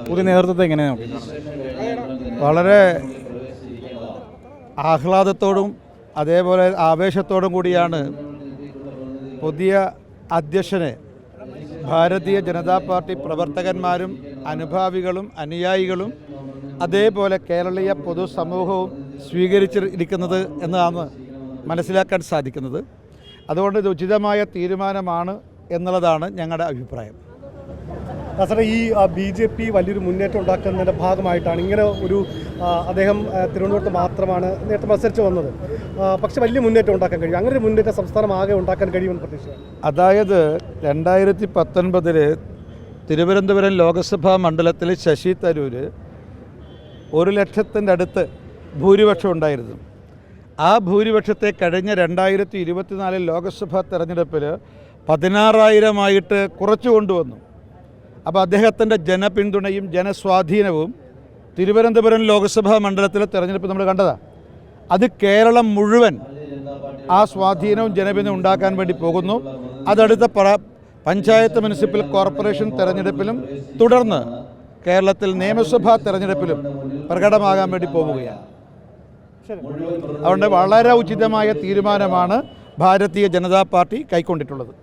പുതിയ നേതൃത്വത്തെ എങ്ങനെ നോക്കി? വളരെ ആഹ്ലാദത്തോടും അതേപോലെ ആവേശത്തോടും കൂടിയാണ് പുതിയ അധ്യക്ഷനെ ഭാരതീയ ജനതാ പാർട്ടി പ്രവർത്തകന്മാരും അനുഭാവികളും അനുയായികളും അതേപോലെ കേരളീയ പൊതുസമൂഹവും സ്വീകരിച്ചിരിക്കുന്നത് എന്നതാണ് മനസ്സിലാക്കാൻ സാധിക്കുന്നത്. അതുകൊണ്ട് ഇത് ഉചിതമായ തീരുമാനമാണ് എന്നുള്ളതാണ് ഞങ്ങളുടെ അഭിപ്രായം. സാറേ, ഈ BJP വലിയൊരു മുന്നേറ്റം ഉണ്ടാക്കുന്നതിൻ്റെ ഭാഗമായിട്ടാണ് ഇങ്ങനെ ഒരു അദ്ദേഹം തിരുവനന്തപുരത്ത് മാത്രമാണ് നേരത്തെ മത്സരിച്ച് വന്നത്. പക്ഷെ വലിയ മുന്നേറ്റം ഉണ്ടാക്കാൻ കഴിയും. അങ്ങനെ ഒരു മുന്നേറ്റം സംസ്ഥാനം ആകെ ഉണ്ടാക്കാൻ കഴിയുമെന്ന് പ്രതീക്ഷിക്കാം. അതായത് 2019 തിരുവനന്തപുരം ലോക്സഭാ മണ്ഡലത്തിൽ ശശി തരൂർ 1,00,000 അടുത്ത് ഭൂരിപക്ഷം ഉണ്ടായിരുന്നു. ആ ഭൂരിപക്ഷത്തെ കഴിഞ്ഞ 2024 ലോക്സഭാ തെരഞ്ഞെടുപ്പിൽ 16,000 കുറച്ചു കൊണ്ടുവന്നു. അപ്പോൾ അദ്ദേഹത്തിൻ്റെ ജനപിന്തുണയും ജനസ്വാധീനവും തിരുവനന്തപുരം ലോക്സഭാ മണ്ഡലത്തിലെ തെരഞ്ഞെടുപ്പ് നമ്മൾ കണ്ടതാണ്. അത് കേരളം മുഴുവൻ ആ സ്വാധീനവും ജനപിന്തുണ ഉണ്ടാക്കാൻ വേണ്ടി പോകുന്നു. അതടുത്ത പഞ്ചായത്ത് മുനിസിപ്പൽ കോർപ്പറേഷൻ തെരഞ്ഞെടുപ്പിലും തുടർന്ന് കേരളത്തിൽ നിയമസഭാ തെരഞ്ഞെടുപ്പിലും പ്രകടമാകാൻ വേണ്ടി പോവുകയാണ്. അതുകൊണ്ട് വളരെ ഉചിതമായ തീരുമാനമാണ് ഭാരതീയ ജനതാ പാർട്ടി കൈക്കൊണ്ടിട്ടുള്ളത്.